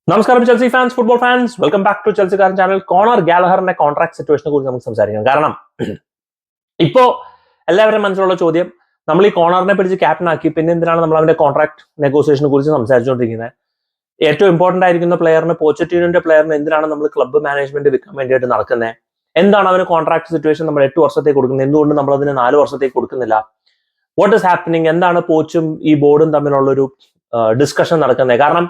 നമസ്കാരം Chelsea fans, football fans, welcome back to ചെൽസിക്കാരൻ channel. Conor ഗാലഹറിന്റെ കോൺട്രാക്ട് സിറ്റുവേഷനെ കുറിച്ച് നമുക്ക് സംസാരിക്കാം. കാരണം ഇപ്പോ എല്ലാവരുടെയും മനസ്സിലുള്ള ചോദ്യം, നമ്മൾ ഈ കോണറിനെ പിടിച്ച് ക്യാപ്റ്റൻ ആക്കി, പിന്നെ എന്തിനാണ് നമ്മൾ അവന്റെ കോൺട്രാക്ട് നെഗോസിയേഷനെ കുറിച്ച് സംസാരിച്ചുകൊണ്ടിരിക്കുന്നത്? ഏറ്റവും ഇമ്പോർട്ടന്റ് ആയിരിക്കുന്ന പ്ലെയറിന്, പോച്ചറ്റീനോന്റെ പ്ലെയറിന് എന്തിനാണ് നമ്മൾ ക്ലബ്ബ് മാനേജ്മെന്റ് വിൽക്കാൻ വേണ്ടിയിട്ട് നടക്കുന്നത്? എന്താണ് അവന് കോൺട്രാക്ട് സിറ്റുവേഷൻ നമ്മൾ 8 വർഷത്തേക്ക് കൊടുക്കുന്നത്? എന്തുകൊണ്ട് നമ്മൾ അതിന് 4 വർഷത്തേക്ക് കൊടുക്കുന്നില്ല? What is happening? എന്താണ് കോച്ചും ഈ ബോർഡും തമ്മിലുള്ള ഒരു ഡിസ്കഷൻ നടക്കുന്നത്? കാരണം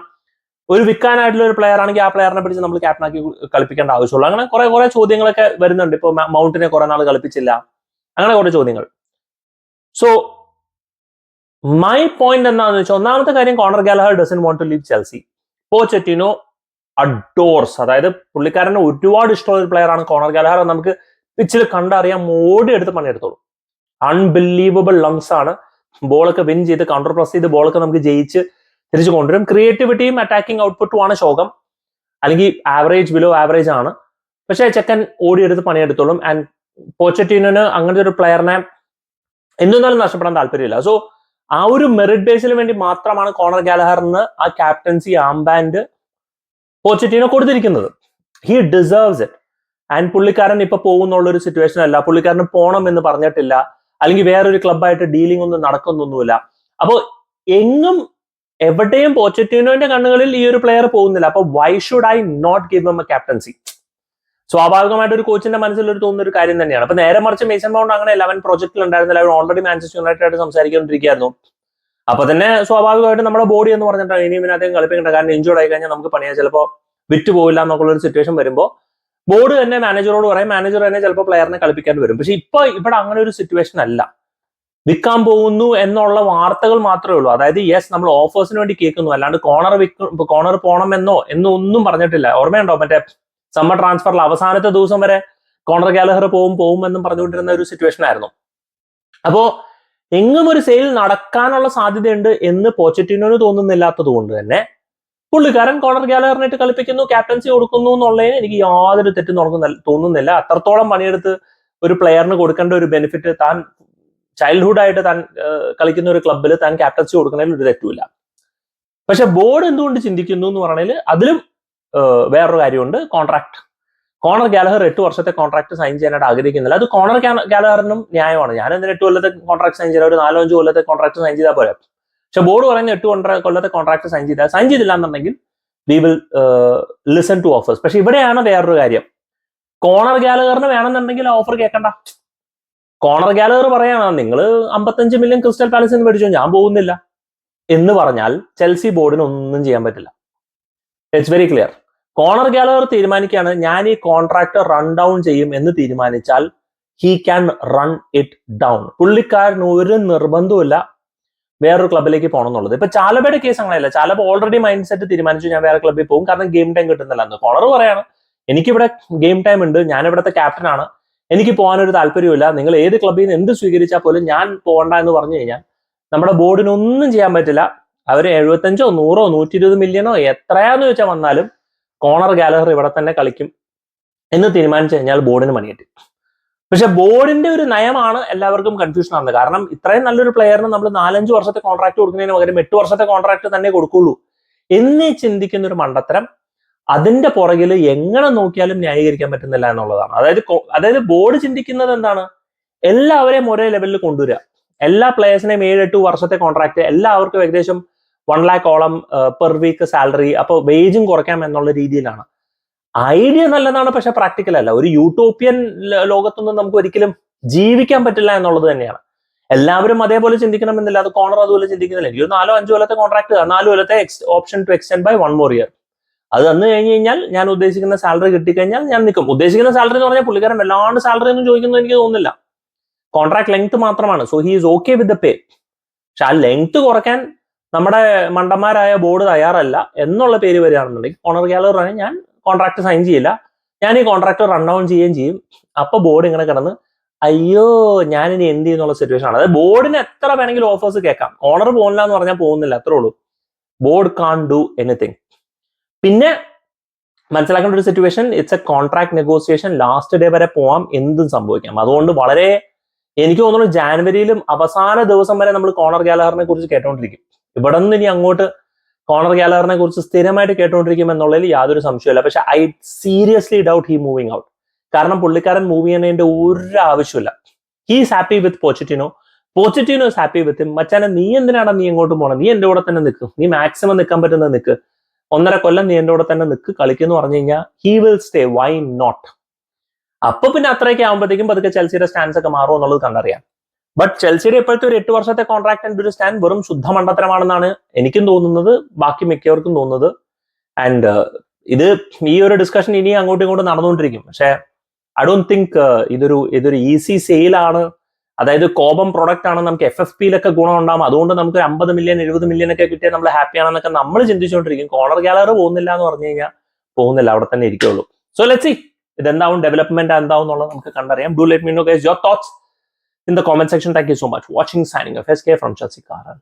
ഒരു വിൽക്കാനായിട്ടുള്ള ഒരു പ്ലെയർ ആണെങ്കിൽ ആ പ്ലെയറിനെ പിടിച്ച് നമ്മൾ ക്യാപ്റ്റനാക്കി കളിപ്പിക്കേണ്ട ആവശ്യമുള്ളൂ. അങ്ങനെ കുറെ ചോദ്യങ്ങളൊക്കെ വരുന്നുണ്ട്. ഇപ്പൊ മൗണ്ടിനെ കുറെ നാൾ കളിപ്പിച്ചില്ല, അങ്ങനെ കുറെ ചോദ്യങ്ങൾ. സോ മൈ പോയിന്റ് എന്താണെന്ന് വെച്ചാൽ, ഒന്നാമത്തെ കാര്യം, Conor Gallagher doesn't want to leave Chelsea. Pochettino adores, അതായത് പുള്ളിക്കാരന് ഒരുപാട് ഇഷ്ടമുള്ള ഒരു പ്ലെയർ ആണ് കോണർ ഗാലഹർ. നമുക്ക് പിച്ചിൽ കണ്ടറിയാം, ഓടിയെടുത്ത് പണിയെടുത്തോളൂ. അൺബിലീവബിൾ ലങ്സ് ആണ്. ബോളൊക്കെ വിൻ ചെയ്ത് കൗണ്ടർ പ്രസ് ചെയ്ത് ബോളൊക്കെ നമുക്ക് ജയിച്ച് തിരിച്ചു കൊണ്ടുവരും. ക്രിയേറ്റിവിറ്റിയും അറ്റാക്കിംഗ് ഔട്ട്പുട്ടും ആണ് ശോകം, അല്ലെങ്കിൽ ആവറേജ് ബിലോ ആവറേജ് ആണ്. പക്ഷേ ചെക്കൻ ഓടിയെടുത്ത് പണിയെടുത്തോളും. ആൻഡ് പോച്ചറ്റീനോന് അങ്ങനത്തെ ഒരു പ്ലെയറിനെ എന്തൊന്നാലും നഷ്ടപ്പെടാൻ താല്പര്യമില്ല. സോ ആ ഒരു മെറിറ്റ് ബേസിന് വേണ്ടി മാത്രമാണ് കോണർ ഗാലഹറിന് ആ ക്യാപ്റ്റൻസി ആംബാൻഡ് പോച്ചറ്റീനോ കൊടുത്തിരിക്കുന്നത്. He deserves it. ആൻഡ് പുള്ളിക്കാരൻ ഇപ്പൊ പോകുന്നുള്ള ഒരു സിറ്റുവേഷൻ അല്ല. പുള്ളിക്കാരന് പോണം എന്ന് പറഞ്ഞിട്ടില്ല, അല്ലെങ്കിൽ വേറൊരു ക്ലബ്ബായിട്ട് ഡീലിംഗ് ഒന്നും നടക്കുന്നൊന്നുമില്ല. അപ്പോൾ എവിടെയും പോച്ചറ്റീനോന്റെ കണ്ണുകളിൽ ഈ ഒരു പ്ലെയർ പോകുന്നില്ല. അപ്പൊ why should I not give him a captaincy? സ്വാഭാവികമായിട്ട് ഒരു കോച്ചിന്റെ മനസ്സിൽ തോന്നുന്ന ഒരു കാര്യം തന്നെയാണ്. അപ്പൊ നേരെ മറിച്ച് മേസൺ മൗണ്ട് അങ്ങനെ 11 പ്രോജക്റ്റിൽ ഉണ്ടായിരുന്നില്ല. അവർ ഓൾറെഡി മാഞ്ചസ്റ്റർ യുണൈറ്റഡ് ആയിട്ട് സംസാരിക്കൊണ്ടിരിക്കുകയായിരുന്നു. അപ്പൊ തന്നെ സ്വാഭാവികമായിട്ട് നമ്മുടെ ബോഡി എന്ന് പറഞ്ഞിട്ട് ഇനി ഇതിനകത്തേക്ക് കളിപ്പിക്കേണ്ട, കാരണം ഇഞ്ചോർഡ് ആയി കഴിഞ്ഞാൽ നമുക്ക് പണിയാൻ ചിലപ്പോൾ വിറ്റ് പോകില്ല എന്നൊക്കെയുള്ള ഒരു സിറ്റുവേഷൻ വരുമ്പോൾ ബോർഡ് തന്നെ മാനേജറോട് പറയും, മാനേജർ തന്നെ ചിലപ്പോൾ പ്ലെയറിനെ കളിപ്പിക്കാൻ വരും. പക്ഷെ ഇപ്പൊ ഇവിടെ അങ്ങനെ ഒരു സിറ്റുവേഷൻ അല്ല. വിൽക്കാൻ പോകുന്നു എന്നുള്ള വാർത്തകൾ മാത്രമേ ഉള്ളൂ. അതായത് യെസ്, നമ്മൾ ഓഫേഴ്സിന് വേണ്ടി കേൾക്കുന്നു, അല്ലാണ്ട് കോണർ പോണമെന്നോ ഒന്നും പറഞ്ഞിട്ടില്ല. ഓർമ്മയുണ്ടോ മറ്റേ സമ്മർ ട്രാൻസ്ഫറിൽ അവസാനത്തെ ദിവസം വരെ കോണർ ഗാലഹർ പോവും എന്നും പറഞ്ഞുകൊണ്ടിരുന്ന ഒരു സിറ്റുവേഷൻ ആയിരുന്നു. അപ്പോ എങ്ങും ഒരു സെയിൽ നടക്കാനുള്ള സാധ്യതയുണ്ട് എന്ന് പോച്ചറ്റീനോന് തോന്നുന്നില്ലാത്തത് കൊണ്ട് തന്നെ പുള്ളിക്കാരൻ കോണർ ഗാലഹറിനായിട്ട് കളിപ്പിക്കുന്നു, ക്യാപ്റ്റൻസി കൊടുക്കുന്നു എന്നുള്ളതിന് എനിക്ക് യാതൊരു തെറ്റും തോന്നുന്നില്ല. അത്രത്തോളം പണിയെടുത്ത് ഒരു പ്ലെയറിന് കൊടുക്കേണ്ട ഒരു ബെനിഫിറ്റ് താൻ ചൈൽഡ്ഹുഡ് ആയിട്ട് താൻ കളിക്കുന്ന ഒരു ക്ലബ്ബിൽ താൻ ക്യാപ്റ്റൻസി കൊടുക്കുന്നതിൽ ഒരു തെറ്റുമില്ല. പക്ഷെ ബോർഡ് എന്തുകൊണ്ട് ചിന്തിക്കുന്നു എന്ന് പറഞ്ഞാൽ അതിലും വേറൊരു കാര്യമുണ്ട്. കോണർ ഗാലഹർ 8 വർഷത്തെ കോൺട്രാക്ട് സൈൻ ചെയ്യാനായിട്ട് ആഗ്രഹിക്കുന്നില്ല. അത് കോണർ ഗാലഹറിനും ന്യായമാണ്. ഞാൻ എന്തിന് 8 കൊല്ലത്തെ കോൺട്രാക്ട് സൈൻ ചെയ്താൽ, ഒരു 4-5 കൊല്ലത്തെ കോൺട്രാക്ട് സൈൻ ചെയ്താൽ പോരാ. പക്ഷെ ബോർഡ് പറയുന്ന 8 കൊല്ലത്തെ കോൺട്രാക്ട് സൈൻ ചെയ്തില്ല എന്നുണ്ടെങ്കിൽ we will listen to offers. പക്ഷെ ഇവിടെയാണ് വേറൊരു കാര്യം. കോണർ ഗാലഹറിന് വേണമെന്നുണ്ടെങ്കിൽ ഓഫർ കേൾക്കണ്ട. കോണർ ഗാലഹർ പറയാണ്, നിങ്ങൾ 55 മില്യൺ ക്രിസ്റ്റൽ പാലസിൽ നിന്ന് മേടിച്ചോ, ഞാൻ പോകുന്നില്ല എന്ന് പറഞ്ഞാൽ ചെൽസി ബോർഡിന് ഒന്നും ചെയ്യാൻ പറ്റില്ല. It's very clear. Conor Gallagher തീരുമാനിക്കുകയാണ്, ഞാൻ ഈ കോൺട്രാക്ട് റൺ ഡൗൺ ചെയ്യും എന്ന് തീരുമാനിച്ചാൽ he can run it down. പുള്ളിക്കാരന് ഒരു നിർബന്ധമില്ല വേറൊരു ക്ലബിലേക്ക് പോകണം എന്നുള്ളത്. ഇപ്പൊ ചാലബയുടെ കേസ് അങ്ങനെയല്ല. ചാലബ ഓൾറെഡി മൈൻഡ് സെറ്റ് തീരുമാനിച്ചു, ഞാൻ വേറെ ക്ലബ്ബിൽ പോകും, കാരണം ഗെയിം ടൈം കിട്ടുന്നില്ല എന്ന്. കോണർ പറയാണ്, എനിക്കിവിടെ ഗെയിം ടൈം ഉണ്ട്, ഞാൻ ഇവിടുത്തെ ക്യാപ്റ്റനാണ്, എനിക്ക് പോകാനൊരു താല്പര്യമില്ല, നിങ്ങൾ ഏത് ക്ലബ്ബിൽ നിന്ന് എന്ത് സ്വീകരിച്ചാൽ പോലും ഞാൻ പോകണ്ട എന്ന് പറഞ്ഞു കഴിഞ്ഞാൽ നമ്മുടെ ബോർഡിനൊന്നും ചെയ്യാൻ പറ്റില്ല. അവർ 75, 100, 120 മില്യണോ എത്രയാന്ന് വെച്ചാൽ വന്നാലും കോണർ ഗാലഹർ ഇവിടെ തന്നെ കളിക്കും എന്ന് തീരുമാനിച്ചു കഴിഞ്ഞാൽ ബോർഡിന് മണിയെട്ടി. പക്ഷെ ബോർഡിന്റെ ഒരു നയമാണ് എല്ലാവർക്കും കൺഫ്യൂഷൻ ആകുന്നത്. കാരണം ഇത്രയും നല്ലൊരു പ്ലെയറിന് നമ്മൾ 4-5 വർഷത്തെ കോൺട്രാക്ട് കൊടുക്കുന്നതിന് പകരം 8 വർഷത്തെ കോൺട്രാക്ട് തന്നെ കൊടുക്കുള്ളൂ എന്നീ ചിന്തിക്കുന്ന ഒരു മണ്ടത്തരം അതിന്റെ പുറകിൽ എങ്ങനെ നോക്കിയാലും ന്യായീകരിക്കാൻ പറ്റുന്നില്ല എന്നുള്ളതാണ്. അതായത് ബോർഡ് ചിന്തിക്കുന്നത് എന്താണ്? എല്ലാവരെയും ഒരേ ലെവലിൽ കൊണ്ടുവരിക, എല്ലാ പ്ലേയേഴ്സിനെയും 7-8 വർഷത്തെ കോൺട്രാക്ട്, എല്ലാവർക്കും ഏകദേശം 1 lakh പെർ വീക്ക് സാലറി, അപ്പോൾ വേജും കുറയ്ക്കാം എന്നുള്ള രീതിയിലാണ്. ഐഡിയ നല്ലതാണ്, പക്ഷെ പ്രാക്ടിക്കൽ അല്ല. ഒരു യൂട്ടോപ്യൻ ലോകത്തൊന്നും നമുക്ക് ഒരിക്കലും ജീവിക്കാൻ പറ്റില്ല എന്നുള്ളത് തന്നെയാണ്. എല്ലാവരും അതേപോലെ ചിന്തിക്കണമെന്നില്ല. അത് കോണർ അതുപോലെ ചിന്തിക്കുന്നില്ല. എനിക്ക് 4-5 കൊല്ലത്തെ കോൺട്രാക്ട്, 4 കൊല്ലത്തെ option to extend by 1 more year. അത് തന്നു കഴിഞ്ഞ് കഴിഞ്ഞാൽ ഞാൻ ഉദ്ദേശിക്കുന്ന സാലറി കിട്ടിക്കഴിഞ്ഞാൽ ഞാൻ നിൽക്കും. ഉദ്ദേശിക്കുന്ന സാലറി എന്ന് പറഞ്ഞാൽ പുള്ളിക്കാരൻ വല്ലാണ്ട് സാലറി ഒന്നും ചോദിക്കുന്നത് എനിക്ക് തോന്നുന്നില്ല. കോൺട്രാക്ട് ലെങ്ത് മാത്രമാണ്. So he is okay with the pay. പക്ഷെ ആ ലെങ്ത് കുറയ്ക്കാൻ നമ്മുടെ മണ്ടന്മാരായ ബോർഡ് തയ്യാറല്ല എന്നുള്ള പേര് വരികയാണെന്നുണ്ടെങ്കിൽ കോണർ ഗാലഹർ ആണ്, ഞാൻ കോൺട്രാക്ട് സൈൻ ചെയ്യില്ല, ഞാൻ ഈ കോൺട്രാക്ട് റൺ ഡൗൺ ചെയ്യുകയും ചെയ്യും. അപ്പൊ ബോർഡ് ഇങ്ങനെ കിടന്ന് അയ്യോ ഞാൻ ഇനി എന്ത് ചെയ്യുന്നുള്ള സിറ്റുവേഷൻ ആണ്. അതായത് ബോർഡിന് എത്ര വേണമെങ്കിലും ഓഫേഴ്സ് കേൾക്കാം, കോണർ പോകുന്നില്ല എന്ന് പറഞ്ഞാൽ പോകുന്നില്ല, അത്രേ ഉള്ളൂ. Board can't do anything. പിന്നെ മനസ്സിലാക്കേണ്ട ഒരു situation, it's a contract negotiation. Last day വരെ പോവാം, എന്തും സംഭവിക്കാം. അതുകൊണ്ട് വളരെ എനിക്ക് തോന്നുന്നു ജാനുവരിയിലും അവസാന ദിവസം വരെ നമ്മൾ കോണർ ഗാലഹറിനെ കുറിച്ച് കേട്ടോണ്ടിരിക്കും. ഇവിടെ നിന്ന് ഇനി അങ്ങോട്ട് കോണർ ഗാലറിനെ കുറിച്ച് സ്ഥിരമായിട്ട് കേട്ടുകൊണ്ടിരിക്കും എന്നുള്ളതിൽ യാതൊരു സംശയമില്ല. പക്ഷെ I seriously doubt he moving out. കാരണം പുള്ളിക്കാരൻ മൂവ് ചെയ്യുന്നതിന്റെ ഒരു ആവശ്യമില്ല. He's happy with പോച്ചറ്റിനോ, പോച്ചറ്റിനോ is happy with him. മച്ചാനെ നീ എന്തിനാണ് നീ എങ്ങോട്ട് പോകണം? നീ എന്റെ കൂടെ തന്നെ നിൽക്കും. നീ മാക്സിമം നിൽക്കാൻ പറ്റുന്നത് നിൽക്ക്. 1.5 കൊല്ലം നീ എന്റെ കൂടെ തന്നെ നിൽക്ക്, കളിക്കുന്നു പറഞ്ഞു കഴിഞ്ഞാൽ he will stay. Why not? അപ്പൊ പിന്നെ അത്രയൊക്കെ ആകുമ്പോഴത്തേക്കും പതുക്കെ ചെൽസിയുടെ സ്റ്റാൻസ് ഒക്കെ മാറും എന്നുള്ളത് കണ്ടറിയാം. ബട്ട് ചെൽസിയുടെ ഇപ്പോഴത്തെ ഒരു 8 വർഷത്തെ കോൺട്രാക്ട് ഒരു സ്റ്റാൻഡ് വെറും ശുദ്ധ മണ്ടത്തരമാണെന്നാണ് എനിക്കും തോന്നുന്നത്, ബാക്കി മിക്കവർക്കും തോന്നുന്നത്. ആൻഡ് ഇത് ഈ ഒരു ഡിസ്കഷൻ ഇനി അങ്ങോട്ടും ഇങ്ങോട്ടും നടന്നുകൊണ്ടിരിക്കും. പക്ഷെ ഐ ഡോണ്ട് തിങ്ക് ഇതൊരു ഈസി സെയിലാണ്. അതായത് കോപം പ്രൊഡക്റ്റ് ആണ്, നമുക്ക് FFPയിലൊക്കെ ഗുണം ഉണ്ടാകും, അതുകൊണ്ട് നമുക്ക് 50 മില്യൺ 70 മില്യൺ ഒക്കെ കിട്ടിയാൽ നമ്മൾ ഹാപ്പി ആണെന്നൊക്കെ നമ്മൾ ചിന്തിച്ചുകൊണ്ടിരിക്കും. കോണർ ഗാലറി പോകുന്നില്ല എന്ന് പറഞ്ഞു കഴിഞ്ഞാൽ പോകുന്നില്ല, അവിടെ തന്നെ ഇരിക്കുള്ളൂ. സോ ലെറ്റ്സ് സീ ഇതെന്താവും, ഡെവലപ്മെന്റ് എന്താവും എന്നുള്ളത് നമുക്ക് കണ്ടറിയാം. Do let me know guys your thoughts in the comment section. Thank you so much for watching. Signing off, SK from Chelsea Karan.